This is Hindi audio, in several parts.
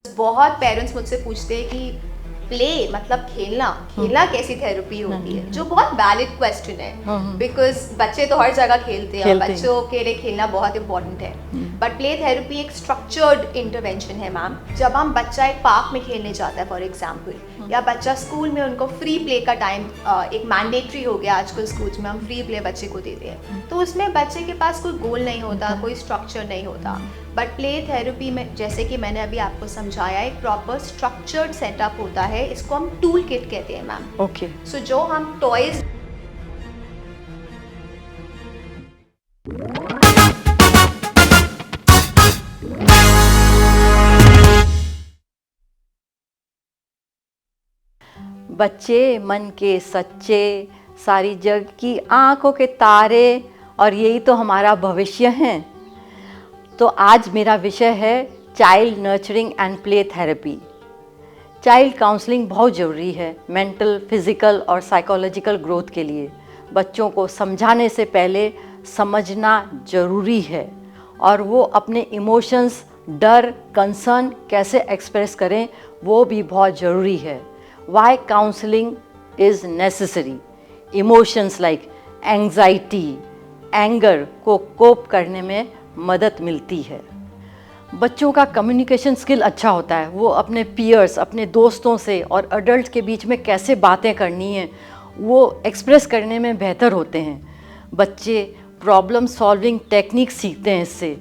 बहुत पेरेंट्स मुझसे पूछते हैं कि प्ले मतलब खेलना खेलना कैसी थेरेपी होती है, जो बहुत वैलिड क्वेश्चन है बिकॉज बच्चे तो हर जगह खेलते हैं और बच्चों के लिए खेलना बहुत इंपॉर्टेंट है। बट प्ले थेरेपी एक स्ट्रक्चर्ड इंटरवेंशन है मैम। जब हम बच्चा एक पार्क में खेलने जाता है फॉर एग्जाम्पल, या बच्चा स्कूल में उनको फ्री प्ले का टाइम एक मैंडेटरी हो गया आजकल स्कूल्स में, हम फ्री प्ले बच्चे को देते हैं, तो उसमें बच्चे के पास कोई गोल नहीं होता, कोई स्ट्रक्चर नहीं होता। बट प्ले थेरेपी में जैसे कि मैंने अभी आपको समझाया, एक प्रॉपर स्ट्रक्चर्ड सेटअप होता है, इसको हम टूल किट कहते हैं मैम। ओके। सो जो हम टॉयज बच्चे मन के सच्चे, सारी जग की आंखों के तारे, और यही तो हमारा भविष्य है। तो आज मेरा विषय है child nurturing and play therapy. Child counselling बहुत ज़रूरी है मेंटल, फिज़िकल और साइकोलॉजिकल ग्रोथ के लिए। बच्चों को समझाने से पहले समझना ज़रूरी है, और वो अपने इमोशंस, डर, कंसर्न कैसे एक्सप्रेस करें वो भी बहुत ज़रूरी है। Why counseling is necessary? Emotions like anxiety, anger को कोप करने में मदद मिलती है। बच्चों का कम्युनिकेशन स्किल अच्छा होता है, वो अपने पीयर्स, अपने दोस्तों से और अडल्ट के बीच में कैसे बातें करनी है वो एक्सप्रेस करने में बेहतर होते हैं। बच्चे प्रॉब्लम सॉल्विंग टेक्निक सीखते हैं इससे,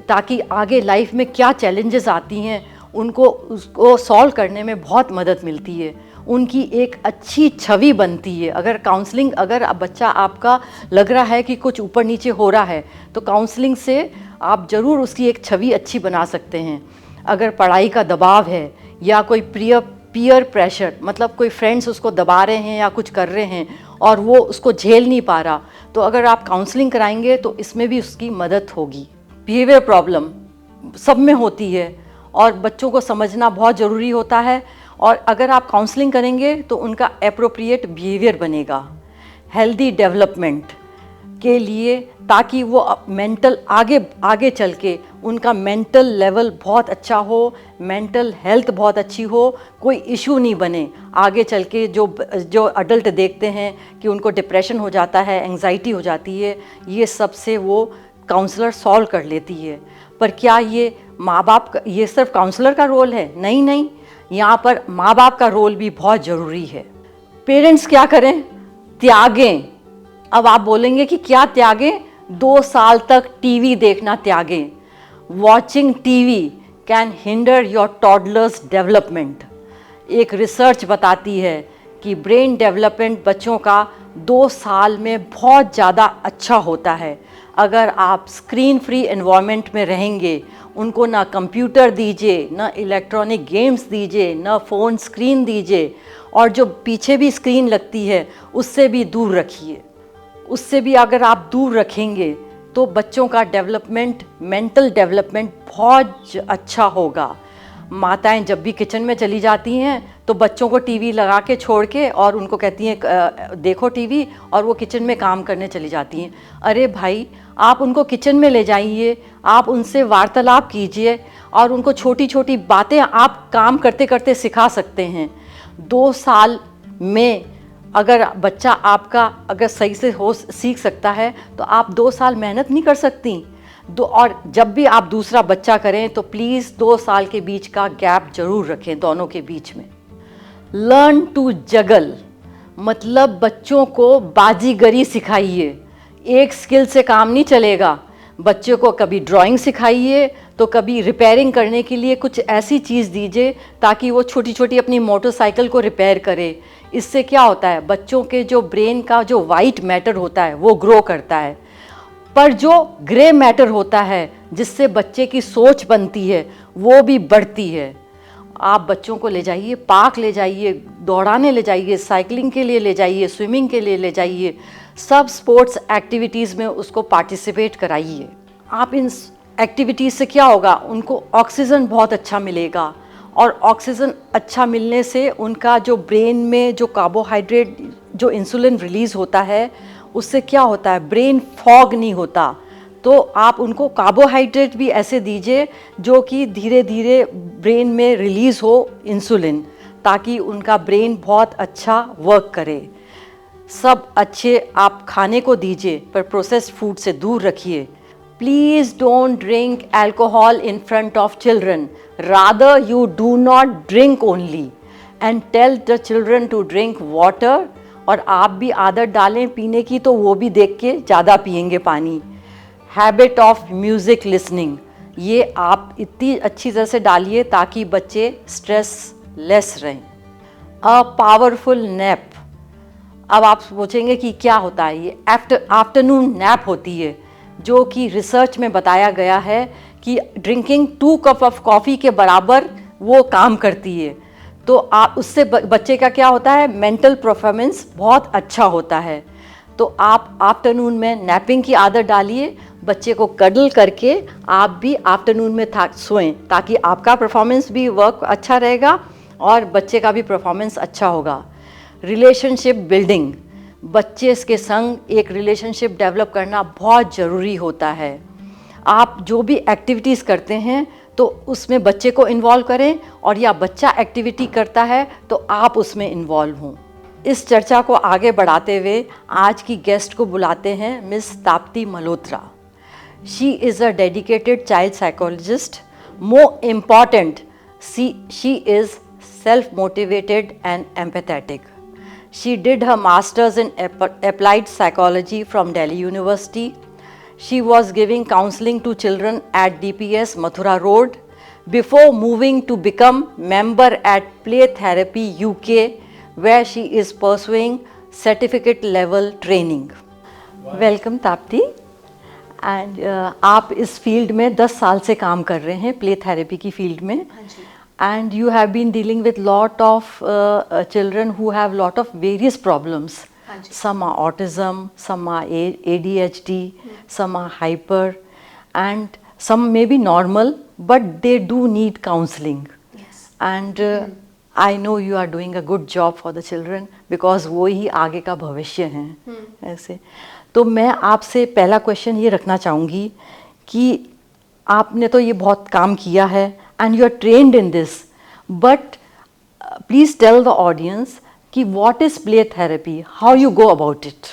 ताकि आगे लाइफ में क्या चैलेंजेस आती हैं उनको उसको सॉल्व करने में बहुत मदद मिलती है। उनकी एक अच्छी छवि बनती है। अगर बच्चा आपका लग रहा है कि कुछ ऊपर नीचे हो रहा है, तो काउंसलिंग से आप ज़रूर उसकी एक छवि अच्छी बना सकते हैं। अगर पढ़ाई का दबाव है या कोई पीयर प्रेशर, मतलब कोई फ्रेंड्स उसको दबा रहे हैं या कुछ कर रहे हैं और वो उसको झेल नहीं पा रहा, तो अगर आप काउंसलिंग कराएंगे तो इसमें भी उसकी मदद होगी। बिहेवियर प्रॉब्लम सब में होती है और बच्चों को समझना बहुत ज़रूरी होता है, और अगर आप काउंसलिंग करेंगे तो उनका एप्रोप्रिएट बिहेवियर बनेगा हेल्दी डेवलपमेंट के लिए, ताकि वो मेंटल आगे चल के उनका मेंटल लेवल बहुत अच्छा हो, मेंटल हेल्थ बहुत अच्छी हो, कोई इशू नहीं बने आगे चल के। जो अडल्ट देखते हैं कि उनको डिप्रेशन हो जाता है, एंग्जाइटी हो जाती है, ये सब से वो काउंसलर सॉल्व कर लेती है। पर क्या ये माँ बाप का, ये सिर्फ काउंसलर का रोल है? नहीं, यहाँ पर माँ बाप का रोल भी बहुत ज़रूरी है। पेरेंट्स क्या करें? त्यागें। अब आप बोलेंगे कि क्या त्यागें? 2 साल तक टीवी देखना त्यागें। Watching TV can hinder your toddlers development. एक रिसर्च बताती है कि ब्रेन डेवलपमेंट बच्चों का 2 साल में बहुत ज़्यादा अच्छा होता है। अगर आप स्क्रीन फ्री एनवायरनमेंट में रहेंगे, उनको ना कंप्यूटर दीजिए, ना इलेक्ट्रॉनिक गेम्स दीजिए, ना फ़ोन स्क्रीन दीजिए, और जो पीछे भी स्क्रीन लगती है उससे भी दूर रखिए। उससे भी अगर आप दूर रखेंगे तो बच्चों का डेवलपमेंट, मेंटल डेवलपमेंट बहुत अच्छा होगा। माताएं जब भी किचन में चली जाती हैं तो बच्चों को टीवी लगा के छोड़ के और उनको कहती हैं देखो टीवी, और वो किचन में काम करने चली जाती हैं। अरे भाई, आप उनको किचन में ले जाइए, आप उनसे वार्तालाप कीजिए और उनको छोटी छोटी बातें आप काम करते करते सिखा सकते हैं। 2 साल में अगर बच्चा आपका अगर सही से सीख सकता है तो आप 2 साल मेहनत नहीं कर सकती। और जब भी आप दूसरा बच्चा करें तो प्लीज़ 2 साल के बीच का गैप ज़रूर रखें दोनों के बीच में। लर्न टू जगल, मतलब बच्चों को बाजीगरी सिखाइए। एक स्किल से काम नहीं चलेगा। बच्चे को कभी ड्राइंग सिखाइए तो कभी रिपेयरिंग करने के लिए कुछ ऐसी चीज़ दीजिए ताकि वो छोटी छोटी अपनी मोटरसाइकिल को रिपेयर करे। इससे क्या होता है, बच्चों के जो ब्रेन का जो वाइट मैटर होता है वो ग्रो करता है, पर जो ग्रे मैटर होता है जिससे बच्चे की सोच बनती है वो भी बढ़ती है। आप बच्चों को ले जाइए, पार्क ले जाइए, दौड़ाने ले जाइए, साइकिलिंग के लिए ले जाइए, स्विमिंग के लिए ले जाइए, सब स्पोर्ट्स एक्टिविटीज़ में उसको पार्टिसिपेट कराइए। आप इन एक्टिविटीज़ से क्या होगा, उनको ऑक्सीजन बहुत अच्छा मिलेगा, और ऑक्सीजन अच्छा मिलने से उनका जो ब्रेन में जो कार्बोहाइड्रेट, जो इंसुलिन रिलीज़ होता है, उससे क्या होता है, ब्रेन फॉग नहीं होता, तो आप उनको कार्बोहाइड्रेट भी ऐसे दीजिए जो कि धीरे धीरे ब्रेन में रिलीज़ हो इंसुलिन, ताकि उनका ब्रेन बहुत अच्छा वर्क करे। सब अच्छे आप खाने को दीजिए, पर प्रोसेस्ड फूड से दूर रखिए। Please don't drink alcohol in front of children, rather you do not drink only and tell the children to drink water. और आप भी आदत डालें पीने की, तो वो भी देख के ज़्यादा पिएंगे पानी। हैबिट ऑफ म्यूज़िक लिसनिंग, ये आप इतनी अच्छी तरह से डालिए ताकि बच्चे स्ट्रेस लेस रहें। अ पावरफुल नैप, अब आप सोचेंगे कि क्या होता है ये। आफ्टरनून नैप होती है, जो कि रिसर्च में बताया गया है कि ड्रिंकिंग 2 कप ऑफ कॉफ़ी के बराबर वो काम करती है। तो आप उससे बच्चे का क्या होता है, मेंटल परफॉर्मेंस बहुत अच्छा होता है। तो आप आफ्टरनून में नैपिंग की आदत डालिए, बच्चे को कडल करके आप भी आफ्टरनून में सोएं, ताकि आपका परफॉर्मेंस भी वर्क अच्छा रहेगा और बच्चे का भी परफॉर्मेंस अच्छा होगा। रिलेशनशिप बिल्डिंग, बच्चे के संग एक रिलेशनशिप डेवलप करना बहुत ज़रूरी होता है। आप जो भी एक्टिविटीज़ करते हैं तो उसमें बच्चे को इन्वॉल्व करें, और या बच्चा एक्टिविटी करता है तो आप उसमें इन्वॉल्व हों। इस चर्चा को आगे बढ़ाते हुए आज की गेस्ट को बुलाते हैं miss Tapti Malhotra. She is a dedicated child psychologist. More important, she is self-motivated and empathetic. She did her master's in applied psychology from Delhi University. She was giving counseling to children at DPS Mathura Road before moving to become member at Play Therapy UK, where she is pursuing certificate level training. Welcome Tapti. And आप इस फील्ड में 10 साल से काम कर रहे हैं, प्ले थेरेपी की फील्ड में। And you have been dealing with lot of children who have lot of various problems. some are autism, some are ADHD, some are hyper, and some may be normal, but they do need counseling. Yes. And I know you are doing a good job for the children, because वो ही आगे का भविष्य हैं। ऐसे तो मैं आपसे पहला क्वेश्चन ये रखना चाहूँगी कि आपने तो ये बहुत काम किया है and you are trained in this, but please tell the audience कि what is play therapy, how you go about it.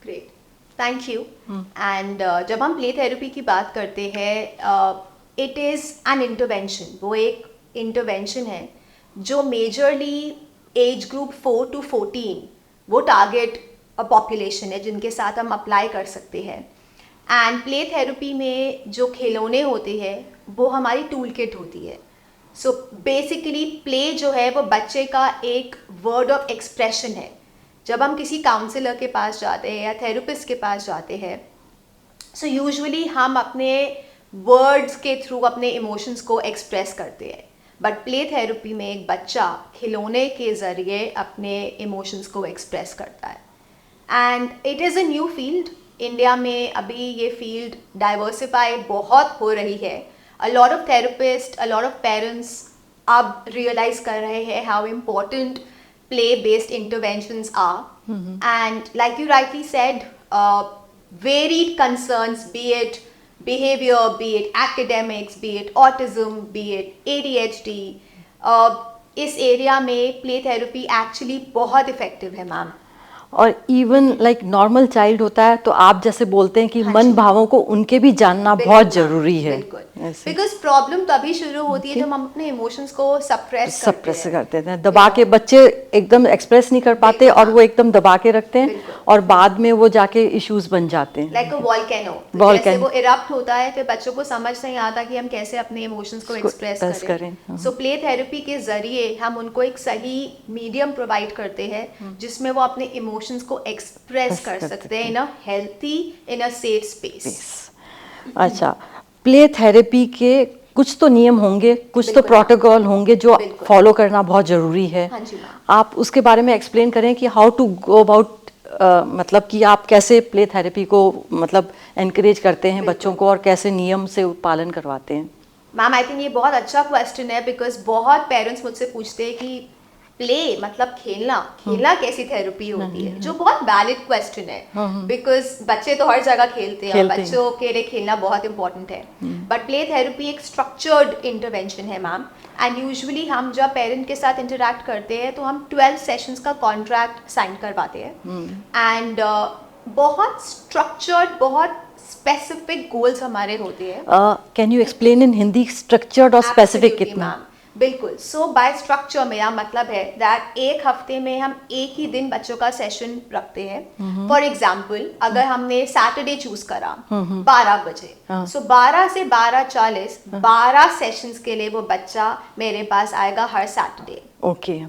Great, thank you. And जब हम प्ले थेरेपी की बात करते हैं, इट इज़ एन इंटरवेंशन। वो एक इंटरवेंशन है जो मेजरली एज ग्रुप 4 to 14 वो टारगेट पॉपुलेशन है जिनके साथ हम अप्लाई कर सकते हैं। एंड प्ले थेरेपी में जो खिलौने होते हैं वो हमारी टूल किट होती है। सो बेसिकली प्ले जो है वो बच्चे का एक वर्ड ऑफ एक्सप्रेशन है। जब हम किसी काउंसलर के पास जाते हैं या थेरेपिस्ट के पास जाते हैं, सो यूजुअली हम अपने वर्ड्स के थ्रू अपने इमोशंस को एक्सप्रेस करते हैं, बट प्ले थेरेपी में एक बच्चा खिलौने के ज़रिए अपने इमोशंस को एक्सप्रेस करता है। And it is a new field. India में अभी ये फील्ड डाइवर्सिफाई बहुत हो रही है। A lot of therapists, a lot of parents अब realize कर रहे हैं how important play-based interventions are. And like you rightly said, varied concerns, be it behavior, be it academics, be it autism, be it ADHD, इस एरिया में प्ले थेरेपी एक्चुअली बहुत इफेक्टिव है मैम। और इवन लाइक नॉर्मल चाइल्ड होता है तो आप जैसे बोलते हैं कि मन भावों को उनके भी जानना बहुत जरूरी है। बिकॉज प्रॉब्लम तभी शुरू होती है जब हम अपने इमोशंस को सप्रेस करते हैं, दबा के। बच्चे एकदम एक्सप्रेस नहीं कर पाते और वो एकदम दबा के रखते हैं और बाद में वो जाके इश्यूज बन जाते हैं। लाइक अ वोल्केनो, जैसे वो इरप्ट होता है, फिर बच्चों को समझ नहीं आता कि हम कैसे अपने इमोशंस को एक्सप्रेस करें। सो प्ले थेरेपी के जरिए हम उनको एक सही मीडियम प्रोवाइड करते हैं जिसमें वो अपने इमोशंस को एक्सप्रेस कर सकते हैं in a healthy, in a safe space. अच्छा, प्ले थेरेपी के कुछ तो नियम होंगे, कुछ तो प्रोटोकॉल होंगे जो फॉलो करना बहुत जरूरी है। आप उसके बारे में एक्सप्लेन करें कि हाउ टू गो अबाउट, मतलब कि आप कैसे प्ले थेरेपी को मतलब एनकरेज करते हैं बच्चों को और कैसे नियम से पालन करवाते हैं। मैम आई थिंक ये बहुत अच्छा क्वेश्चन है, बिकॉज बहुत पेरेंट्स मुझसे पूछते हैं कि प्ले मतलब खेलना कैसी थेरेपी होती है, जो बहुत वैलिड क्वेश्चन है बिकॉज बच्चे तो हर जगह खेलते हैं, बच्चों के लिए खेलना बहुत इंपॉर्टेंट है। बट प्ले थेरेपी एक स्ट्रक्चर्ड इंटरवेंशन है मैम, एंड यूजुअली हम जब पेरेंट के साथ इंटरेक्ट करते हैं तो हम 12 सेशंस का कॉन्ट्रैक्ट साइन करवाते हैं एंड बहुत स्ट्रक्चर्ड, बहुत स्पेसिफिक गोल्स हमारे होते हैं। Can you explain in Hindi structured और स्पेसिफिक कितना? बिल्कुल। सो बाय स्ट्रक्चर मेरा मतलब है दैट एक हफ्ते में हम एक ही दिन बच्चों का सेशन रखते हैं। फॉर एग्जाम्पल अगर हमने सैटरडे चूज करा 12 बजे, सो 12 से 12:40 12 सेशंस के लिए वो बच्चा मेरे पास आएगा हर सैटरडे। ओके।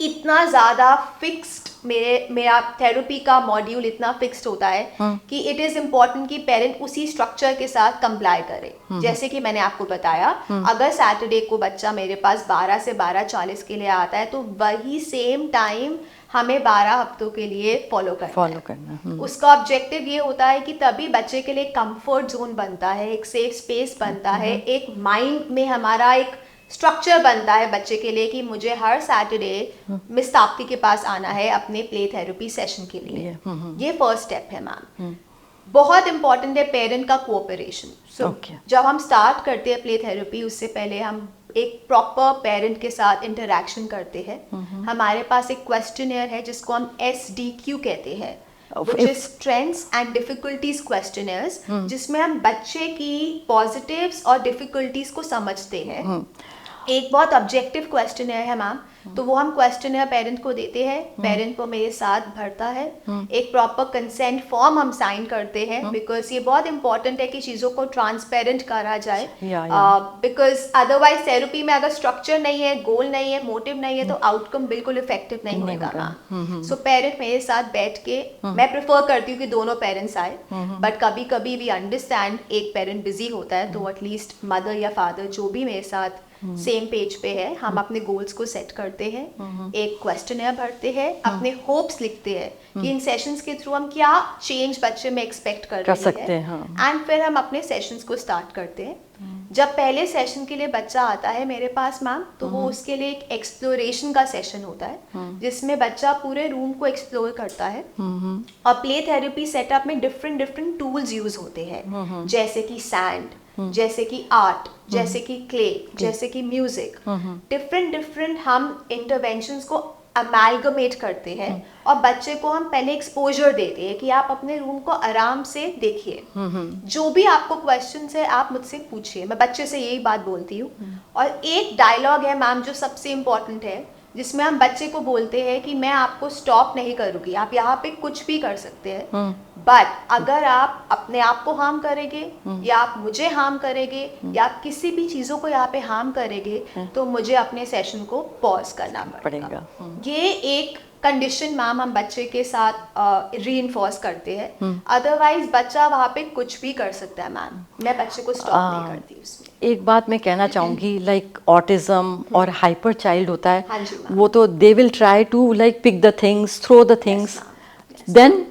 इतना ज़्यादा फिक्स्ड मेरा थेरेपी का मॉड्यूल इतना फिक्स्ड होता है कि इट इज़ इम्पॉर्टेंट कि पेरेंट उसी स्ट्रक्चर के साथ कंप्लाई करे। जैसे कि मैंने आपको बताया, अगर सैटरडे को बच्चा मेरे पास 12 से 12:40 के लिए आता है तो वही सेम टाइम हमें 12 हफ्तों के लिए फॉलो करना। उसका ऑब्जेक्टिव ये होता है कि तभी बच्चे के लिए कंफर्ट जोन बनता है, एक सेफ स्पेस बनता है, एक माइंड में हमारा एक स्ट्रक्चर बनता है बच्चे के लिए कि मुझे हर सैटरडे मिस ताप्ती के पास आना है अपने प्ले थेरेपी सेशन के लिए। ये फर्स्ट स्टेप है मैम। बहुत इंपॉर्टेंट है पेरेंट का कोऑपरेशन। जब हम स्टार्ट करते हैं प्ले थेरेपी, उससे पहले हम एक प्रॉपर पेरेंट के साथ इंटरेक्शन करते हैं। हमारे पास एक क्वेश्चनियर है जिसको हम SDQ कहते हैं, which is strengths and difficulties questionnaires, जिसमें हम बच्चे की पॉजिटिव्स और डिफिकल्टीज को समझते हैं। एक बहुत ऑब्जेक्टिव क्वेश्चनियर है मैम, तो वो हम क्वेश्चनियर पेरेंट को देते हैं, पेरेंट को मेरे साथ भरता है, एक प्रॉपर कंसेंट फॉर्म हम साइन करते हैं बिकॉज ये बहुत इंपॉर्टेंट है कि चीज़ों को ट्रांसपेरेंट करा जाए, बिकॉज अदरवाइज थेरेपी में अगर स्ट्रक्चर नहीं है, गोल नहीं है, मोटिव नहीं है तो आउटकम बिल्कुल इफेक्टिव नहीं होगा मैम। सो पेरेंट मेरे साथ बैठ के, मैं प्रेफर करती हूँ कि दोनों पेरेंट्स आए, बट कभी कभी वी अंडरस्टैंड एक पेरेंट बिजी होता है तो एटलीस्ट मदर या फादर जो भी मेरे साथ सेम पेज पे है, हम अपने गोल्स को सेट करते हैं, एक क्वेश्चनियर भरते हैं, अपने होप्स लिखते हैं कि इन सेशंस के थ्रू हम क्या चेंज बच्चे में एक्सपेक्ट कर सकते हैं, एंड फिर हम अपने सेशंस को स्टार्ट करते हैं। जब पहले सेशन के लिए बच्चा आता है मेरे पास मैम, तो वो उसके लिए एक एक्सप्लोरेशन का सेशन होता है जिसमें बच्चा पूरे रूम को एक्सप्लोर करता है। और प्ले थेरेपी सेटअप में डिफरेंट टूल्स यूज होते हैं, जैसे कि सैंड, जैसे कि आर्ट, जैसे कि क्ले, जैसे कि म्यूजिक, डिफरेंट हम इंटरवेंशंस को अमेलगमेट करते हैं और बच्चे को हम पहले एक्सपोजर देते हैं कि आप अपने रूम को आराम से देखिए, जो भी आपको क्वेश्चंस है आप मुझसे पूछिए। मैं बच्चे से यही बात बोलती हूँ। और एक डायलॉग है मैम जो सबसे इम्पोर्टेंट है, जिसमें हम बच्चे को बोलते हैं कि मैं आपको स्टॉप नहीं करूँगी, आप यहाँ पे कुछ भी कर सकते हैं, बट अगर आप अपने आप को हार्म करेंगे या आप मुझे हार्म करेंगे या आप किसी भी चीज़ों को यहाँ पे हार्म करेंगे तो मुझे अपने सेशन को पॉज करना पड़ेगा। ये एक कंडीशन मैम हम बच्चे के साथ रीइंफोर्स करते हैं, अदरवाइज बच्चा वहाँ पे कुछ भी कर सकता है मैम, मैं बच्चे को स्टॉप नहीं करती उसमें। एक बात मैं कहना चाहूँगी, लाइक ऑटिज्म और हाइपर चाइल्ड होता है, हाँ जी वो तो they will try to like pick the things, throw the things, then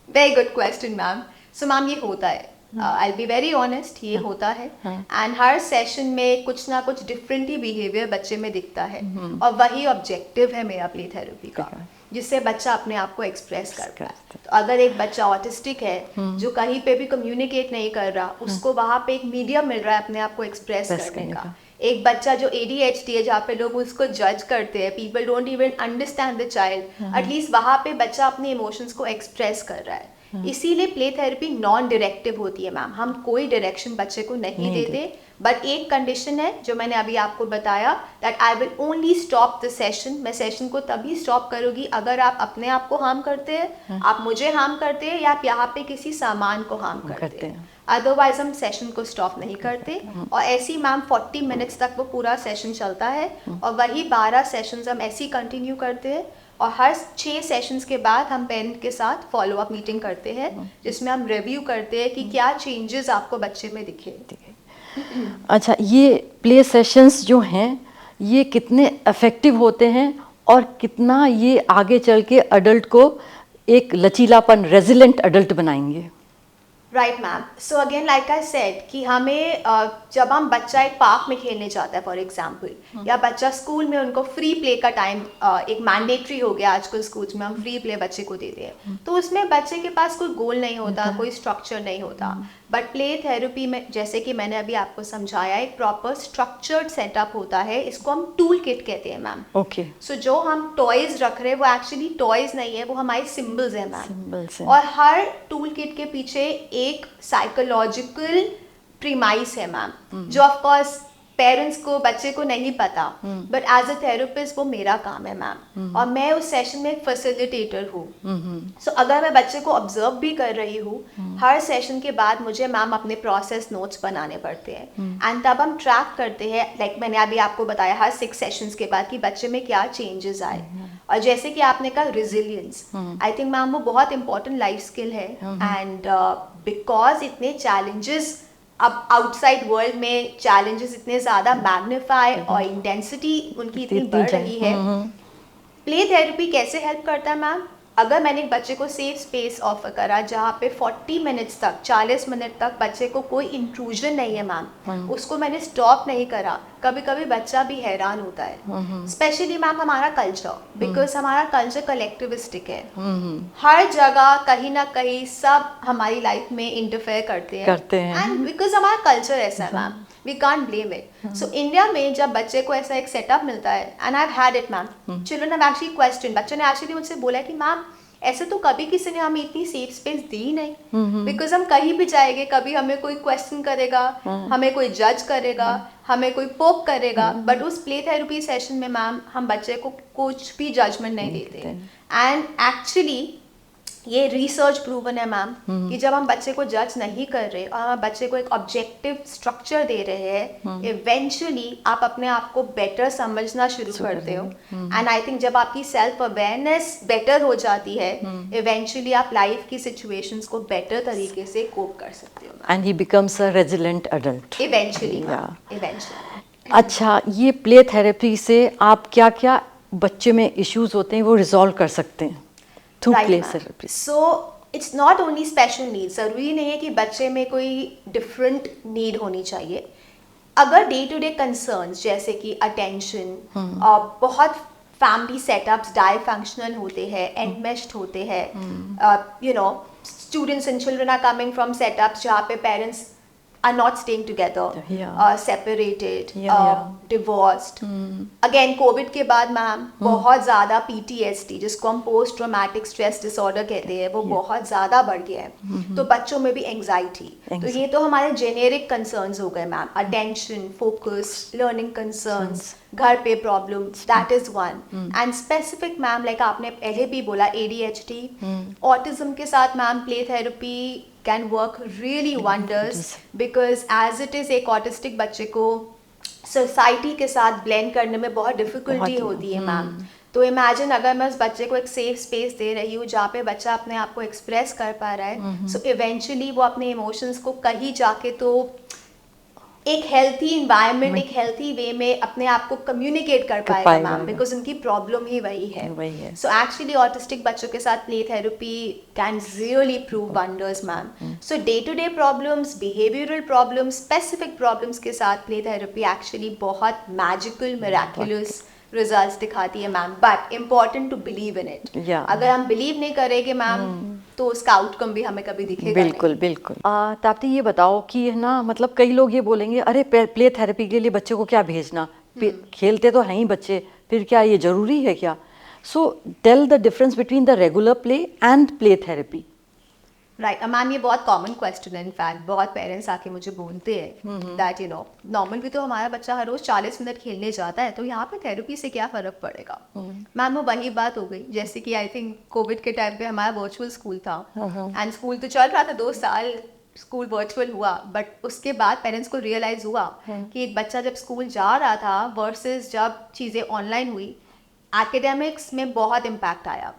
very good question ma'am. So ma'am ये होता है, I will be very honest, ये होता है, एंड हर सेशन में कुछ ना कुछ डिफरेंट ही बिहेवियर बच्चे में दिखता है, और वही ऑब्जेक्टिव है मेरा प्ले थेरेपी का, जिससे बच्चा अपने आप को एक्सप्रेस कर पाए। तो अगर एक बच्चा ऑटिस्टिक है जो कहीं पे भी कम्युनिकेट नहीं कर रहा, उसको वहाँ पे एक मीडियम मिल रहा है अपने आप को एक्सप्रेस करने का। एक बच्चा जो ADHD है, जहाँ पे लोग उसको जज करते हैं, people don't even understand the child, at least वहाँ पे बच्चा अपने इमोशंस को एक्सप्रेस कर रहा है। इसीलिए प्ले थेरेपी नॉन डायरेक्टिव होती है मैम, हम कोई डायरेक्शन बच्चे को नहीं देते, बट एक कंडीशन है जो मैंने अभी आपको बताया, that I will only stop the session. मैं सेशन को तभी स्टॉप करूँगी अगर आप अपने आप को हार्म करते हैं, आप मुझे हार्म करते हैं, या आप यहाँ पे किसी सामान को हार्म करते हैं, अदरवाइज हम सेशन को स्टॉप नहीं करते। और ऐसी मैम 40 मिनट्स तक वो पूरा सेशन चलता है, और वही 12 सेशंस हम ऐसे कंटिन्यू करते हैं, और हर 6 सेशंस के बाद हम पेरेंट के साथ फॉलो अप मीटिंग करते हैं, जिसमें हम रिव्यू करते हैं कि क्या चेंजेस आपको बच्चे में दिखे। अच्छा, ये प्ले सेशंस जो हैं ये कितने इफ़ेक्टिव होते हैं और कितना ये आगे चल के अडल्ट को एक लचीलापन, रेजिलेंट अडल्ट बनाएंगे? Right ma'am, so again like I said कि हमें जब हम बच्चा एक पार्क में खेलने जाता है फॉर एग्जांपल, या बच्चा स्कूल में उनको फ्री प्ले का टाइम एक मैंडेटरी हो गया आजकल स्कूल्स में, हम फ्री प्ले बच्चे को देते हैं, तो उसमें बच्चे के पास कोई गोल नहीं होता, कोई स्ट्रक्चर नहीं होता। बट प्ले थेरेपी में जैसे कि मैंने अभी आपको समझाया, एक प्रॉपर स्ट्रक्चर्ड सेटअप होता है, इसको हम टूल किट कहते हैं मैम। ओके। सो जो हम टॉयज रख रहे हैं वो एक्चुअली टॉयज नहीं है, वो हमारे सिंबल्स हैं मैम। सिंबल्स हैं। और हर टूल किट के पीछे एक साइकोलॉजिकल प्रीमाइस है मैम, जो ऑफ कोर्स पेरेंट्स को, बच्चे को नहीं पता, बट एज अ थेरेपिस्ट वो मेरा काम है मैम, और मैं उस सेशन में फैसिलिटेटर हूँ। सो अगर मैं बच्चे को ऑब्जर्व भी कर रही हूँ, हर सेशन के बाद मुझे मैम अपने प्रोसेस नोट्स बनाने पड़ते हैं, एंड तब हम ट्रैक करते हैं, लाइक मैंने अभी आपको बताया हर 6 सेशंस के बाद कि बच्चे में क्या चेंजेस आए। और जैसे कि आपने कहा रिजिलियंस, आई थिंक मैम वो बहुत इंपॉर्टेंट लाइफ स्किल है, एंड बिकॉज इतने चैलेंजेस अब आउटसाइड वर्ल्ड में, चैलेंजेस इतने ज़्यादा मैग्नीफाई और इंटेंसिटी उनकी इतनी बढ़ रही है, प्ले थेरेपी कैसे हेल्प करता है मैम? अगर मैंने एक बच्चे को सेफ स्पेस ऑफर करा जहाँ पे 40 मिनट्स तक, 40 मिनट तक बच्चे को कोई इंट्रूजन नहीं है मैम, उसको मैंने स्टॉप नहीं करा, कभी कभी बच्चा भी हैरान होता है। स्पेशली मैम हमारा कल्चर, बिकॉज हमारा कल्चर कलेक्टिविस्टिक है, हर जगह कहीं ना कहीं सब हमारी लाइफ में इंटरफेयर करते हैं, एंड बिकॉज हमारा कल्चर ऐसा है ma'am, we can't blame it. So India में जब बच्चे को ऐसा एक सेटअप मिलता है, and I have had it ma'am, children have actually question, बच्चों ने एक्चुअली मुझसे बोला कि मैम ऐसे तो कभी किसी ने हमें इतनी सेफ स्पेस दी नहीं, बिकॉज हम कहीं भी जाएंगे, कभी हमें कोई क्वेश्चन करेगा, हमें कोई जज करेगा, हमें कोई पोक करेगा, बट उस प्ले थेरेपी सेशन में मैम हम बच्चे को कुछ भी जजमेंट नहीं देते। एंड एक्चुअली ये रिसर्च प्रूवन है मैम कि जब हम बच्चे को जज नहीं कर रहे और हम बच्चे को एक ऑब्जेक्टिव स्ट्रक्चर दे रहे हैं, इवेंचुअली आप अपने आप को बेटर समझना शुरू करते हो, एंड आई थिंक जब आपकी सेल्फ अवेयरनेस बेटर हो जाती है, इवेंचुअली आप लाइफ की सिचुएशंस को बेटर तरीके से कोप कर सकते हो, and he becomes a resilient adult eventually. अच्छा, ये प्ले थेरेपी से आप क्या क्या बच्चे में इश्यूज होते हैं वो रिजॉल्व कर सकते हैं through play therapy? So it's not only special need, ज़रूरी नहीं है कि बच्चे में कोई डिफरेंट नीड होनी चाहिए। अगर डे टू डे कंसर्न्स जैसे कि अटेंशन, बहुत फैमिली सेटअप्स डायफंक्शनल होते हैं, एनमेश्ड होते हैं, you know students and children are coming from setups जहाँ पे parents are not staying together, separated, divorced. Again, COVID के बाद मैम बहुत ज़्यादा PTSD, जिसको हम पोस्ट ट्रॉमेटिक स्ट्रेस डिसऑर्डर कहते हैं, वो बहुत ज़्यादा बढ़ गया है, तो बच्चों में भी एंग्जाइटी। तो ये तो हमारे जेनेरिक कंसर्न्स हो गए ma'am, attention, focus, learning concerns, घर पे problems, that is one. And specific ma'am like आपने पहले भी बोला ADHD, ऑटिज्म के साथ ma'am play therapy can work really wonders, because as it is एक ऑटिस्टिक बच्चे को सोसाइटी के साथ ब्लेंड करने में बहुत डिफिकल्टी होती है मैम। तो इमेजिन अगर मैं उस बच्चे को एक सेफ स्पेस दे रही हूँ जहाँ पे बच्चा अपने आप को एक्सप्रेस कर पा रहा है, सो इवेंचुअली वो अपने इमोशंस को कहीं जाके तो एक हेल्थी इन्वायरमेंट, एक हेल्थी वे में अपने आप को कम्युनिकेट कर पाएगा मैम, बिकॉज उनकी प्रॉब्लम ही वही है। सो एक्चुअली ऑटिस्टिक बच्चों के साथ play therapy can really prove wonders ma'am. So day to day problems, behavioural problems, specific problems के साथ प्ले थेरेपी एक्चुअली बहुत मैजिकल, मिराक्युलस रिजल्ट्स दिखाती है ma'am, but important to believe in it. अगर हम बिलीव नहीं करेंगे मैम तो उसका आउटकम भी हमें कभी दिखेगा बिल्कुल बिल्कुल। ताप्ती ये बताओ कि है ना, मतलब कई लोग ये बोलेंगे अरे प्ले थेरेपी के लिए बच्चे को क्या भेजना, खेलते तो हैं ही बच्चे, फिर क्या ये जरूरी है क्या? So tell the difference between the regular play and play therapy. Right ma'am, ये बहुत कॉमन क्वेश्चन है। इनफैक्ट बहुत पेरेंट्स आके मुझे बोलते हैं दैट यू नो नॉर्मल भी तो हमारा बच्चा हर रोज 40 मिनट खेलने जाता है, तो यहाँ पे थेरेपी से क्या फ़र्क पड़ेगा? मैम वो वही बात हो गई, जैसे कि आई थिंक कोविड के टाइम पे हमारा वर्चुअल स्कूल था, एंड स्कूल तो चल रहा था, 2 साल स्कूल वर्चुअल हुआ, बट उसके बाद पेरेंट्स को रियलाइज़ हुआ कि एक बच्चा जब स्कूल जा रहा था वर्सेस जब चीज़ें ऑनलाइन हुई, एकेडमिक्स में बहुत इम्पैक्ट आया।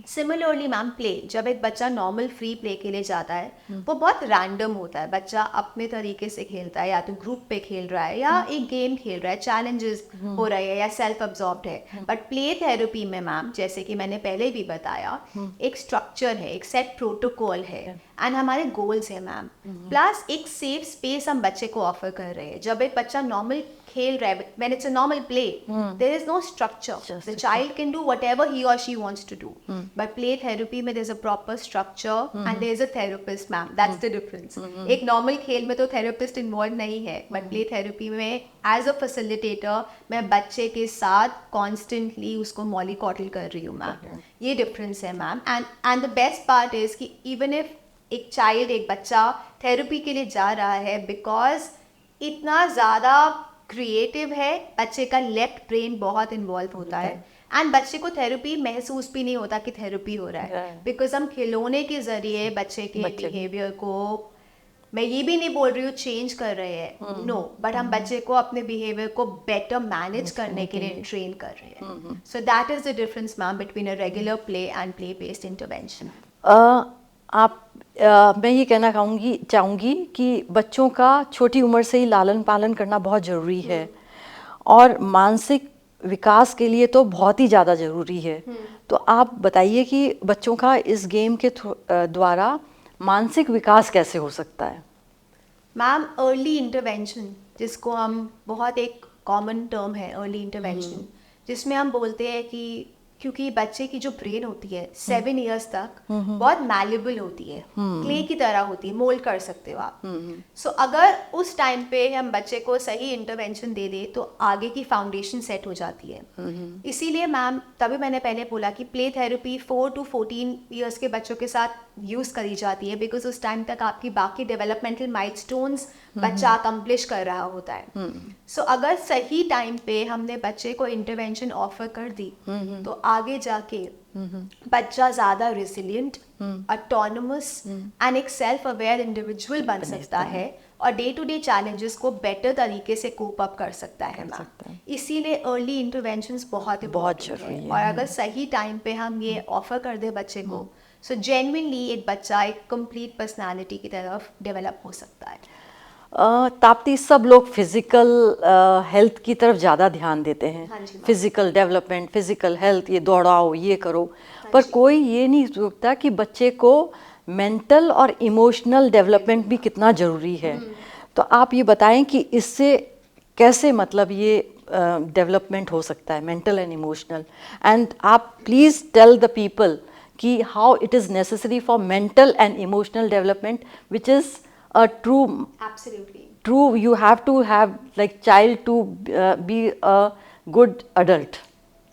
सिमिलरली मैम प्ले, जब एक बच्चा नॉर्मल फ्री प्ले के लिए जाता है वो बहुत रैंडम होता है, बच्चा अपने तरीके से खेलता है, या तो ग्रुप पे खेल रहा है या एक गेम खेल रहा है, चैलेंजेस हो रहे हैं या सेल्फ अब्जॉर्ब्ड है। बट प्ले थेरेपी में मैम, जैसे कि मैंने पहले भी बताया, एक स्ट्रक्चर है, एक सेट प्रोटोकॉल है एंड हमारे गोल्स है मैम, प्लस एक सेफ स्पेस हम बच्चे को ऑफर कर रहे हैं। जब एक बच्चा नॉर्मल खेल रहा है, when it's a normal play, there is no structure. The child can do whatever he or she wants to do. But play therapy में there's a proper structure and there's a therapist, ma'am. That's the difference. एक normal खेल में तो therapist involved नहीं है, but play therapy में as a facilitator मैं बच्चे के साथ constantly उसको mollycoddle कर रही हूँ मैम। ये difference है ma'am. And the best part is कि even if एक child, एक बच्चा therapy के लिए जा रहा है, because इतना ज़्यादा क्रिएटिव है, बच्चे का लेफ्ट ब्रेन बहुत इन्वॉल्व होता है एंड बच्चे को थेरेपी महसूस भी नहीं होता कि थेरेपी हो रहा है, बिकॉज हम खिलौने के जरिए बच्चे के बिहेवियर को, मैं ये भी नहीं बोल रही हूँ चेंज कर रहे हैं, नो, बट हम बच्चे को अपने बिहेवियर को बेटर मैनेज करने के लिए ट्रेन कर रहे हैं। So that is the difference ma'am between a regular play and play based intervention. मैं ये कहना चाहूँगी कि बच्चों का छोटी उम्र से ही लालन पालन करना बहुत ज़रूरी है और मानसिक विकास के लिए तो बहुत ही ज़्यादा ज़रूरी है। तो आप बताइए कि बच्चों का इस गेम के द्वारा मानसिक विकास कैसे हो सकता है? मैम अर्ली इंटरवेंशन, जिसको हम, बहुत एक कॉमन टर्म है अर्ली इंटरवेंशन, जिसमें हम बोलते हैं कि क्योंकि बच्चे की जो ब्रेन होती है 7 इयर्स तक बहुत मैलेबल होती है, क्ले की तरह होती है, मोल्ड कर सकते हो आप। सो अगर उस टाइम पे हम बच्चे को सही इंटरवेंशन दे दे तो आगे की फाउंडेशन सेट हो जाती है। इसीलिए मैम तभी मैंने पहले बोला कि प्ले थेरेपी 4 to 14 इयर्स के बच्चों के साथ यूज़ करी जाती है, बिकॉज उस टाइम तक आपकी बाकी डेवलपमेंटल माइलस्टोन्स बच्चा अकम्प्लिश कर रहा होता है। सो अगर सही टाइम पे हमने बच्चे को इंटरवेंशन ऑफर कर दी तो आगे जाके बच्चा ज़्यादा रेसिलिएंट, ऑटोनमस एंड एक सेल्फ अवेयर इंडिविजुअल बन सकता है और डे टू डे चैलेंजेस को बेटर तरीके से कोप अप कर सकता है मैम। इसीलिए अर्ली इंटरवेंशंस बहुत जरूरी है और अगर सही टाइम पे हम ये ऑफर कर दे बच्चे को, सो जेन्युइनली एक बच्चा एक कंप्लीट पर्सनालिटी की तरफ डेवलप हो सकता है। ताप्ती, सब लोग फिज़िकल हेल्थ की तरफ ज़्यादा ध्यान देते हैं, फिज़िकल डेवलपमेंट, फिज़िकल हेल्थ, ये दौड़ाओ, ये करो, पर कोई ये नहीं सोचता कि बच्चे को मेंटल और इमोशनल डेवलपमेंट भी कितना ज़रूरी है। तो आप ये बताएं कि इससे कैसे, मतलब ये डेवलपमेंट हो सकता है मेंटल एंड इमोशनल, एंड आप प्लीज़ टेल द पीपल कि how it is necessary for mental and emotional development, which is a true you have to have like child to be a good adult.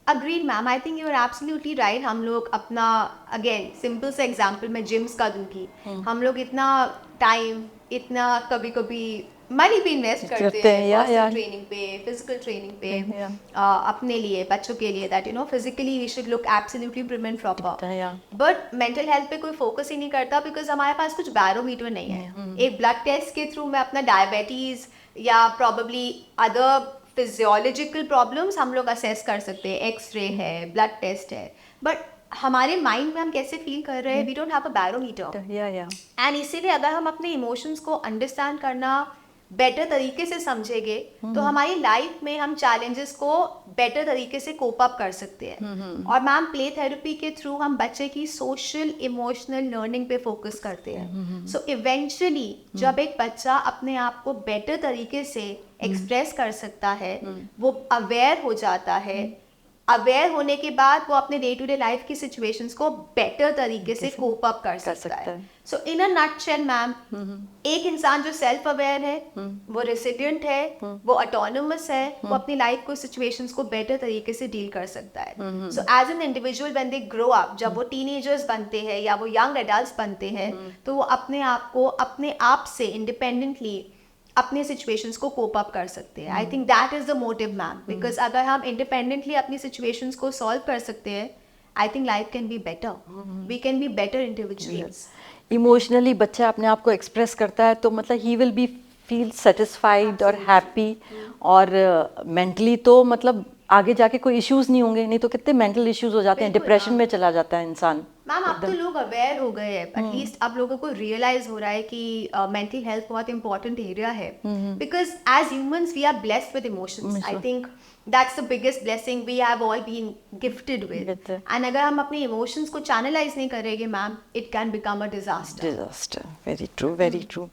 Agreed ma'am, I think you are absolutely right. हम लोग अपना, अगेन सिंपल से एग्जांपल मैं जिम्स का दूंगी, हम लोग इतना टाइम, इतना कभी कभी मनी भी इन्वेस्ट करते हैं ट्रेनिंग पे, फिजिकल ट्रेनिंग पे, अपने लिए, बच्चों के लिए, that you know physically we should look absolutely prim and proper, but mental health पे कोई फोकस ही नहीं करता बिकॉज हमारे पास कुछ बैरोमीटर नहीं है। एक ब्लड टेस्ट के थ्रू मैं अपना डायबिटीज या प्रॉबेबली अदर फिजियोलॉजिकल प्रॉब्लम्स हम लोग असेस कर सकते हैं, एक्सरे है, ब्लड टेस्ट है, बट हमारे माइंड में हम कैसे फील कर रहे हैं, we don't have a barometer. And इसीलिए अगर हम अपने इमोशंस को अंडरस्टैंड करना बेटर तरीके से समझेंगे तो हमारी लाइफ में हम चैलेंजेस को बेटर तरीके से कोप अप कर सकते हैं। और मैम प्ले थेरेपी के थ्रू हम बच्चे की सोशल इमोशनल लर्निंग पे फोकस करते हैं। सो इवेंचुअली जब एक बच्चा अपने आप को बेटर तरीके से एक्सप्रेस कर सकता है, वो अवेयर हो जाता है, अवेयर होने के बाद वो अपने डे टू डे लाइफ की सिचुएशंस को बेटर तरीके से कोप अप कर सकता है। सो इन अ नटशेल मैम, एक इंसान जो सेल्फ अवेयर है, वो रेसिलिएंट है, वो ऑटोनमस है, वो अपनी लाइफ को सिचुएशंस को बेटर तरीके से डील कर सकता है। So as an individual when they grow up, जब वो टीनेजर्स बनते हैं या वो यंग एडल्ट्स बनते हैं, तो वो अपने आप को अपने आप से इंडिपेंडेंटली अपने सिचुएशंस को कोप अप कर सकते हैं। I think that is the motive ma'am, because अगर हम इंडिपेंडेंटली अपनी सिचुएशंस को सॉल्व कर सकते हैं, I think life can be better, we can be better individuals. Emotionally बच्चा अपने आप को एक्सप्रेस करता है तो मतलब he will be feel satisfied और हैप्पी, और मेंटली तो मतलब आगे जाके कोई इश्यूज नहीं होंगे, नहीं तो कितने मेंटल इश्यूज हो जाते हैं, डिप्रेशन में चला जाता है इंसान। मैम अब तो लोग अवेयर हो गए हैं, एटलीस्ट अब लोगों को रियलाइज हो रहा है कि मेंटल हेल्थ बहुत इंपॉर्टेंट एरिया है, because as humans we are blessed with emotions. I think that's the biggest blessing we have all been gifted with, and अगर हम अपने इमोशंस को चैनलाइज नहीं करेंगे ma'am, it can become a disaster. Very true, very true.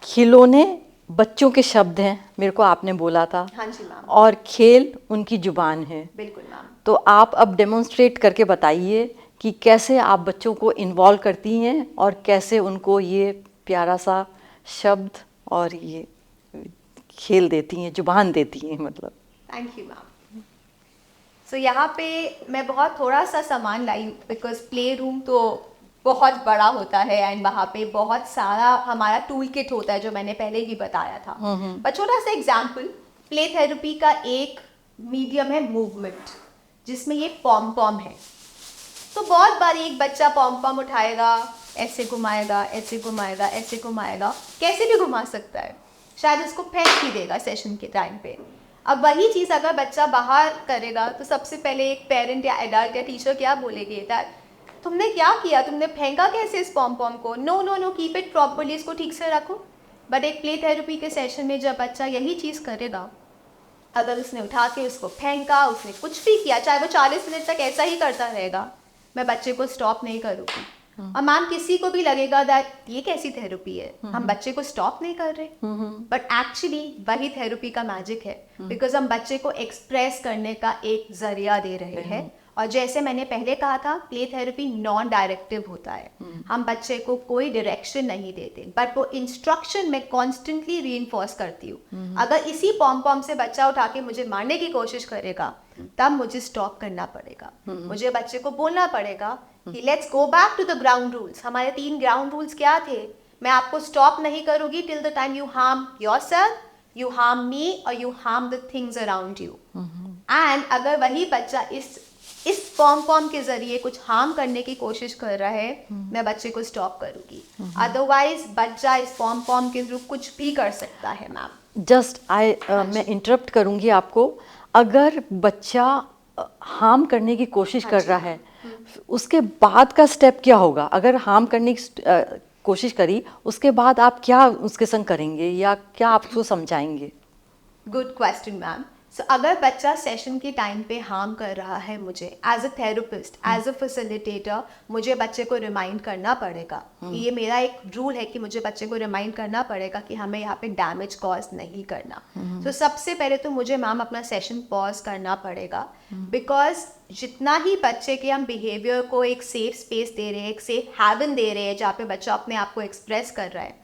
खिलौने बच्चों के शब्द हैं, मेरे को आपने बोला था। हाँ जी मैम। और खेल उनकी जुबान है। बिल्कुल मैम। तो आप अब डेमोन्स्ट्रेट करके बताइए कि कैसे आप बच्चों को इन्वॉल्व करती हैं और कैसे उनको ये प्यारा सा शब्द और ये खेल देती हैं, जुबान देती हैं मतलब। Thank you ma'am. सो यहाँ पे मैं बहुत थोड़ा सा सामान लाई, बिकॉज प्ले रूम तो बहुत बड़ा होता है एंड वहाँ पे बहुत सारा हमारा टूल किट होता है, जो मैंने पहले भी बताया था। पर छोटा सा एग्जाम्पल, प्ले थेरेपी का एक मीडियम है मूवमेंट, जिसमें ये पॉम पॉम है। तो बहुत बार एक बच्चा पॉम पॉम उठाएगा, ऐसे घुमाएगा, ऐसे घुमाएगा, ऐसे घुमाएगा, कैसे भी घुमा सकता है, शायद उसको फेंक ही देगा सेशन के टाइम पे। अब वही चीज़ अगर बच्चा बाहर करेगा तो सबसे पहले एक पेरेंट या एडल्ट या टीचर क्या बोलेगी, दैट तुमने क्या किया, तुमने फेंका कैसे इस पॉम पॉम को, no no no, keep it properly, इसको ठीक से रखो। बट एक प्ले थेरेपी के सेशन में जब बच्चा यही चीज़ करेगा, अगर उसने उठा के उसको फेंका, उसने कुछ भी किया, चाहे वो 40 मिनट तक ऐसा ही करता रहेगा, मैं बच्चे को स्टॉप नहीं करूँगी। और मैम किसी को भी लगेगा दैट ये कैसी थेरेपी है, हम बच्चे को स्टॉप नहीं कर रहे, बट एक्चुअली वही थेरेपी का मैजिक है, बिकॉज हम बच्चे को एक्सप्रेस करने का एक जरिया दे रहे हैं। और जैसे मैंने पहले कहा था, प्ले थेरेपी नॉन डायरेक्टिव होता है, हम बच्चे को कोई डायरेक्शन नहीं देते, बट वो इंस्ट्रक्शन मैं कॉन्स्टेंटली रीइंफोर्स करती हूँ। अगर इसी पॉम पॉम से बच्चा उठा के मुझे मारने की कोशिश करेगा, तब मुझे स्टॉप करना पड़ेगा। मुझे बच्चे को बोलना पड़ेगा कि let's go back to the ground rules. हमारे 3 ग्राउंड रूल्स क्या थे, मैं आपको स्टॉप नहीं करूँगी till the time you harm yourself, you harm me, और you harm the things around you. And अगर वही बच्चा इस पॉम पॉम के जरिए कुछ हार्म करने की कोशिश कर रहा है, मैं बच्चे को स्टॉप करूँगी। अदरवाइज बच्चा इस पॉम पॉम के थ्रू कुछ भी कर सकता है मैम। जस्ट मैं इंटरप्ट करूँगी आपको। अगर बच्चा हार्म करने की कोशिश कर रहा है, उसके बाद का स्टेप क्या होगा? अगर हार्म करने की कोशिश करी, उसके बाद आप क्या उसके संग करेंगे या क्या आप उसको समझाएंगे? Good question ma'am. सो अगर बच्चा सेशन के टाइम पे हार्म कर रहा है, मुझे as a therapist, as a facilitator, मुझे बच्चे को रिमाइंड करना पड़ेगा। ये मेरा एक रूल है कि मुझे बच्चे को रिमाइंड करना पड़ेगा कि हमें यहाँ पे डैमेज कॉज नहीं करना। तो सबसे पहले तो मुझे मैम अपना सेशन पॉज करना पड़ेगा, बिकॉज जितना ही बच्चे के हम बिहेवियर को एक सेफ स्पेस दे रहे हैं, एक सेफ हैवन दे रहे हैं जहाँ पे बच्चा अपने आप को एक्सप्रेस कर रहा है,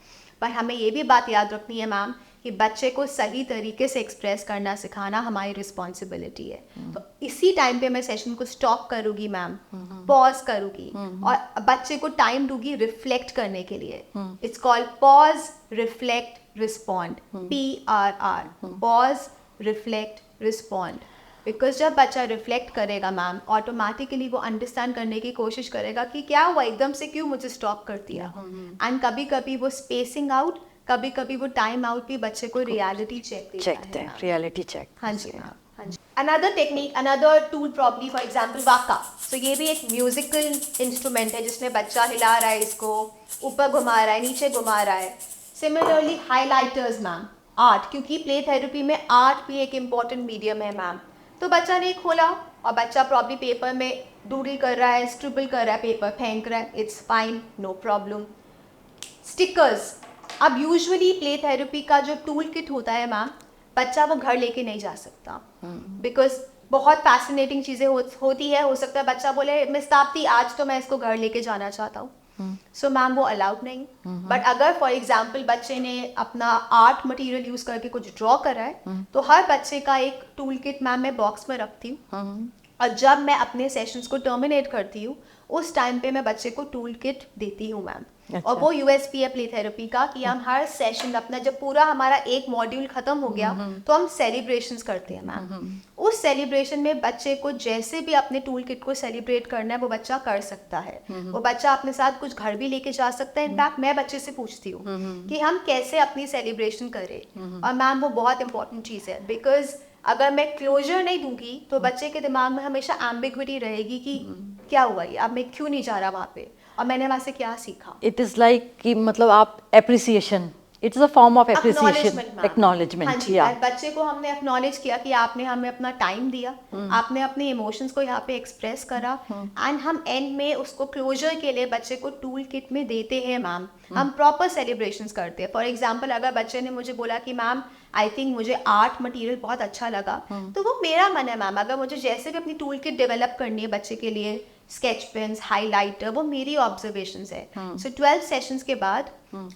पर हमें ये भी बात याद रखनी है मैम कि बच्चे को सही तरीके से एक्सप्रेस करना सिखाना हमारी रिस्पॉन्सिबिलिटी है। तो इसी टाइम पे मैं सेशन को स्टॉप करूँगी मैम, पॉज करूँगी और बच्चे को टाइम दूंगी रिफ्लेक्ट करने के लिए। It's called pause, reflect, respond, PRR, pause, reflect, respond. Because जब बच्चा रिफ्लेक्ट करेगा मैम, ऑटोमेटिकली वो अंडरस्टैंड करने की कोशिश करेगा कि क्या हुआ, एकदम से क्यों मुझे स्टॉप कर दिया। एंड कभी कभी वो स्पेसिंग आउट, कभी कभी वो टाइम आउट भी बच्चे को रियलिटी चेक देता है। Reality check. हाँ जी मैम, हाँ जी। Another technique, another tool probably, for example वाका। तो ये भी एक म्यूजिकल इंस्ट्रूमेंट है जिसमें बच्चा हिला रहा है, इसको ऊपर घुमा रहा है, नीचे घुमा रहा है। सिमिलरली हाईलाइटर्स मैम, आर्ट, क्योंकि प्ले थेरेपी में आर्ट भी एक इम्पॉर्टेंट मीडियम है मैम। तो बच्चा ने खोला और बच्चा प्रॉब्ली पेपर में डूडल कर रहा है, स्क्रिबल कर रहा है, पेपर फेंक रहा है, it's fine, no problem. Stickers, अब यूजुअली प्ले थेरेपी का जो टूल किट होता है मैम, बच्चा वो घर लेके नहीं जा सकता, बिकॉज बहुत फैसिनेटिंग चीज़ें होती है। हो सकता है बच्चा बोले मिस ताप्ती आज तो मैं इसको घर लेके जाना चाहता हूँ, सो मैम वो अलाउड नहीं। बट अगर फॉर एग्जाम्पल बच्चे ने अपना आर्ट मटेरियल यूज़ करके कुछ ड्रॉ करा है, तो हर बच्चे का एक टूल किट मैम मैं बॉक्स में रखती हूँ, और जब मैं अपने सेशंस को टर्मिनेट करती हूँ उस टाइम पे मैं बच्चे को टूल किट देती हूँ मैम। और वो USP है प्ले थेरेपी का कि हम हर सेशन अपना, जब पूरा हमारा एक मॉड्यूल खत्म हो गया तो हम सेलिब्रेशंस करते हैं मैम। उस सेलिब्रेशन में बच्चे को जैसे भी अपने टूल किट को सेलिब्रेट करना है वो बच्चा कर सकता है। वो बच्चा अपने साथ कुछ घर भी लेके जा सकता है। इनफैक्ट मैं बच्चे से पूछती हूँ कि हम कैसे अपनी सेलिब्रेशन करें, और मैम वो बहुत इंपॉर्टेंट चीज़ है, बिकॉज अगर मैं क्लोजर नहीं दूंगी तो बच्चे के दिमाग में हमेशा एम्बिग्विटी रहेगी कि क्या हुआ ये, अब मैं क्यों नहीं जा रहा वहाँ पे, और मैंने वहाँ से क्या सीखा। इट इज़ लाइक कि मतलब आप appreciation, it's a form of appreciation, हाँ एक्नॉलेजमेंट। जी, या बच्चे को हमने एक्नॉलेज किया कि आपने हमें अपना टाइम दिया, आपने अपने इमोशंस को यहाँ पे एक्सप्रेस करा, एंड हम एंड में उसको क्लोजर के लिए बच्चे को टूल किट में देते हैं मैम। हम प्रॉपर सेलिब्रेशंस करते हैं। फॉर एग्जांपल अगर बच्चे ने मुझे बोला कि मैम आई थिंक मुझे आर्ट मटेरियल बहुत अच्छा लगा, तो वो मेरा मन है मैम, अगर मुझे जैसे भी अपनी टूल किट डेवलप करनी है बच्चे के लिए, स्केच पेन्स, हाइलाइटर, वो मेरी ऑब्जर्वेशंस है। सो 12 सेशंस के बाद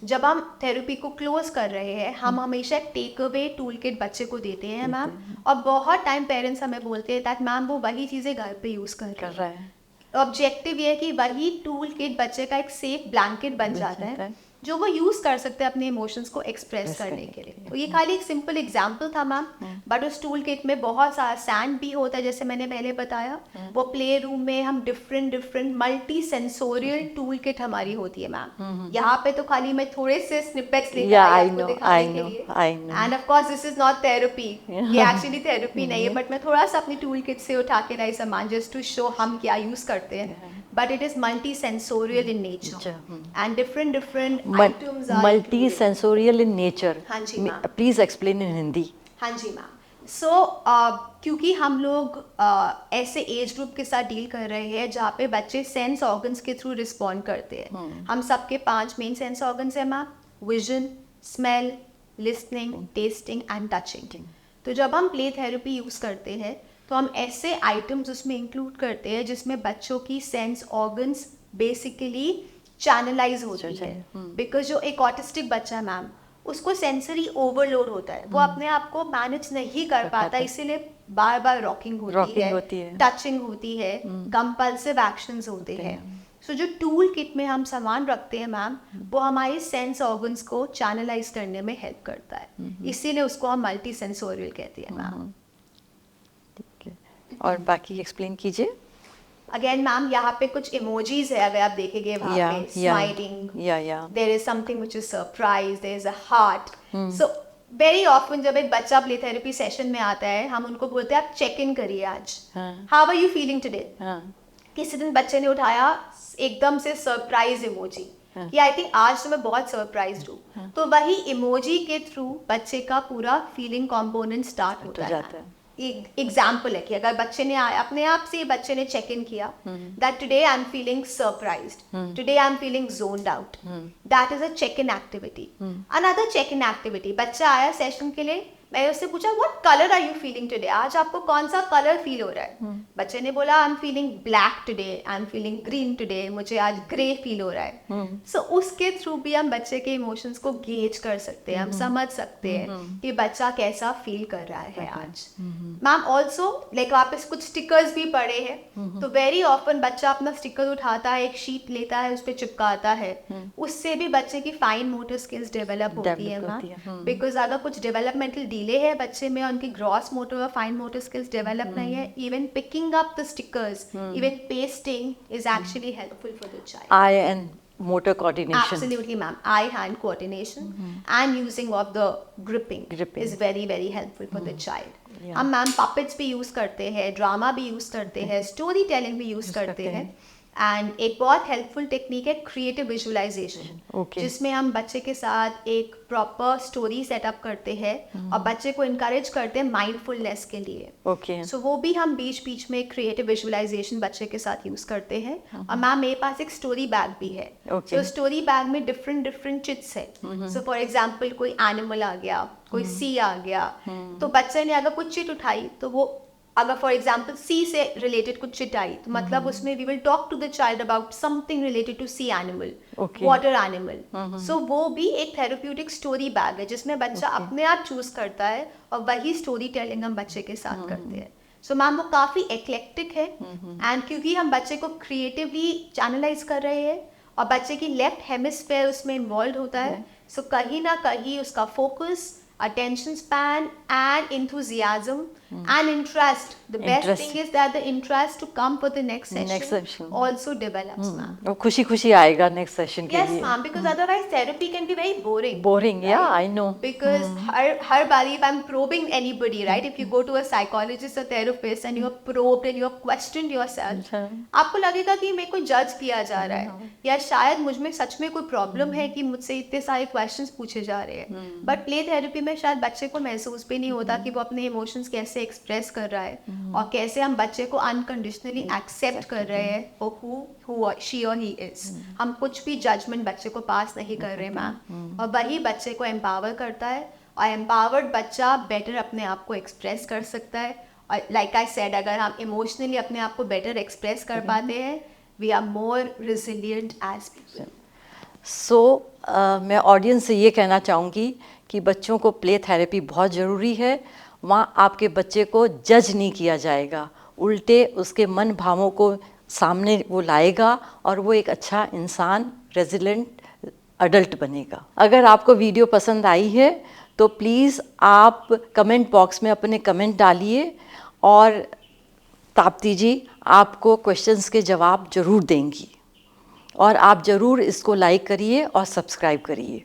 जब हम थेरेपी को क्लोज कर रहे हैं, हम हमेशा एक टेक अवे टूल किट बच्चे को देते हैं मैम। और बहुत टाइम पेरेंट्स हमें बोलते हैं दैट मैम वो वही चीज़ें घर पे यूज़ कर रहे हैं। ऑब्जेक्टिव ये है कि वही टूल किट बच्चे का एक सेफ ब्लैंकेट बन जाता है जो वो यूज़ कर सकते हैं अपने इमोशंस को एक्सप्रेस करने के लिए। तो ये खाली एक सिंपल एग्जांपल था मैम, बट उस टूल किट में बहुत सारा सैंड भी होता है जैसे मैंने पहले बताया। वो प्ले रूम में हम different multi sensorial tool kit हमारी होती है मैम। यहाँ पे तो खाली मैं थोड़े से स्निपेट्स लेकर आई आपको दिखाने के लिए, end of course this is not therapy, ये एक्चुअली थेरेपी नहीं है, बट मैं थोड़ा सा अपनी टूल किट से उठा के लाई सामान जस्ट टू शो हम क्या यूज़ करते हैं। But it is multi-sensorial in nature, and different items are multi-sensorial in nature. हाँ जी ma'am. Please explain in Hindi. हाँ जी मैम। सो क्योंकि हम लोग ऐसे एज ग्रुप के साथ डील कर रहे हैं जहाँ पे बच्चे सेंस ऑर्गन्स के थ्रू रिस्पॉन्ड करते हैं। हम सबके 5 मेन सेंस ऑर्गन्स हैं ma'am, vision, smell, listening, testing and touching. तो जब हम प्ले थेरेपी यूज़ करते हैं तो हम ऐसे आइटम्स उसमें इंक्लूड करते हैं जिसमें बच्चों की सेंस ऑर्गन्स बेसिकली चैनलाइज होती है। बिकॉज जो एक ऑटिस्टिक बच्चा है मैम, उसको सेंसरी ओवरलोड होता है, वो अपने आप को मैनेज नहीं कर पाता, इसीलिए बार बार रॉकिंग होती है, टचिंग होती है, कंपल्सिव एक्शंस होते हैं। सो जो टूल किट में हम सामान रखते हैं मैम, वो हमारे सेंस ऑर्गन्स को चैनलाइज करने में हेल्प करता है, इसीलिए उसको हम मल्टी सेंसोरियल कहते हैं मैम। और बाकी एक्सप्लेन कीजिए। अगेन मैम यहाँ पे कुछ इमोजीज है, अगर आप देखेंगे वहाँ पे smiling, there is something which is surprise, there is a heart. So very often जब एक बच्चा प्ले थेरेपी सेशन में आता है, हम उनको बोलते हैं आप चेक इन करिए आज, how are you feeling today. किसी दिन बच्चे ने उठाया एकदम से सरप्राइज इमोजी कि आई थिंक आज तो मैं बहुत सरप्राइज्ड हूँ, तो वही इमोजी के थ्रू बच्चे का पूरा फीलिंग कंपोनेंट स्टार्ट होता है। एक एग्जाम्पल है कि अगर बच्चे ने अपने आप से बच्चे ने चेक इन किया that today I am feeling surprised, today I am feeling zoned out, that is a check in activity. Another check in activity, बच्चा आया सेशन के लिए, मैंने उससे पूछा what colour are you feeling today, आज आपको कौन सा कलर फील हो रहा है। बच्चे ने बोला आई am feeling black today, I am feeling green today, मुझे आज ग्रे फील हो रहा है। सो उसके थ्रू भी हम बच्चे के इमोशंस को गेज कर सकते हैं, हम समझ सकते हैं कि बच्चा कैसा फील कर रहा है आज। मैम ऑल्सो लाइक वापस कुछ स्टिकर्स भी पड़े हैं, तो वेरी ऑफन बच्चा अपना स्टिकर उठाता है, एक शीट लेता है, उस पर चिपकाता है, उससे भी बच्चे की फाइन मोटर स्किल्स डेवलप होती है मैम। बिकॉज अगर कुछ डेवलपमेंटल डिले है बच्चे में, उनकी ग्रॉस मोटर और फाइन मोटर स्किल्स डेवलप नहीं है, even picking up the stickers, even pasting is actually helpful for the child. I and motor coordination. Absolutely ma'am, eye hand coordination and using of the gripping is very very helpful for the child। हम मैम puppets भी यूज करते हैं, ड्रामा भी यूज करते हैं, स्टोरी टेलिंग भी यूज करते हैं, एंड एक बहुत हेल्पफुल टेक्निक है क्रिएटिव विजुअलाइजेशन, जिसमें हम बच्चे के साथ एक प्रॉपर स्टोरी सेटअप करते हैं और बच्चे को इनकरेज करते हैं माइंडफुलनेस के लिए। सो वो भी हम बीच बीच में क्रिएटिव विजुअलाइजेशन बच्चे के साथ यूज करते हैं। और मैम मेरे पास एक स्टोरी बैग भी है, सो स्टोरी बैग में डिफरेंट चिट्स है। सो फॉर एग्जाम्पल कोई एनिमल आ गया, कोई सी आ गया, तो बच्चे ने अगर कुछ चिट उठाई तो वो अगर फॉर एग्जाम्पल सी से रिलेटेड कुछ चिट आई तो मतलब उसमें we will talk to the child about something related to sea animal, water animal. So वो भी एक थेरेप्यूटिक स्टोरी बैग है जिसमें बच्चा अपने आप चूज करता है और वही स्टोरी टेलिंग हम बच्चे के साथ करते हैं। सो मैम वो काफ़ी एक्लेक्टिक है, एंड क्योंकि हम बच्चे को क्रिएटिवली चैनलाइज कर रहे हैं और बच्चे की लेफ्ट हेमिस्फेयर उसमें इन्वॉल्व होता है, सो कहीं ना कहीं उसका focus attention span and enthusiasm and interest. The best Interest. thing is that the interest to come for the next Next session session. also develops, ma'am. वो खुशी खुशी आएगा नेक्स्ट सेशन के Yes, लिए. ma'am, because otherwise therapy can be very boring. Boring, yeah, I know. Because हर बारी if I'm probing anybody, right? If you go to a psychologist or therapist and you're probed and you're questioned yourself, आपको लगेगा कि मेरे को जज किया जा रहा है या शायद मुझ में सच में कोई प्रॉब्लम है कि मुझसे इतने सारे क्वेश्चंस पूछे जा रहे हैं. बट प्ले थेरेपी में शायद बच्चे को महसूस भी नहीं होता कि वो अपने इमोशंस कैसे एक्सप्रेस कर रहा है और कैसे हम बच्चे को अनकंडीशनली एक्सेप्ट कर रहे हैं और who she or he is. हम कुछ भी जजमेंट बच्चे को पास नहीं कर रहे मैम, और वही बच्चे को एम्पावर करता है और एम्पावर्ड बच्चा बेटर अपने आप को एक्सप्रेस कर सकता है. और लाइक आई सेड, अगर हम इमोशनली अपने आप को बेटर एक्सप्रेस कर पाते हैं, we are more resilient as people. So मैं ऑडियंस से ये कहना चाहूँगी कि बच्चों को प्ले थेरेपी बहुत ज़रूरी है. वहाँ आपके बच्चे को जज नहीं किया जाएगा, उल्टे उसके मन भावों को सामने वो लाएगा और वो एक अच्छा इंसान, रेजिलेंट अडल्ट बनेगा. अगर आपको वीडियो पसंद आई है तो प्लीज़ आप कमेंट बॉक्स में अपने कमेंट डालिए और ताप्ती जी आपको क्वेश्चंस के जवाब ज़रूर देंगी. और आप ज़रूर इसको लाइक करिए और सब्सक्राइब करिए.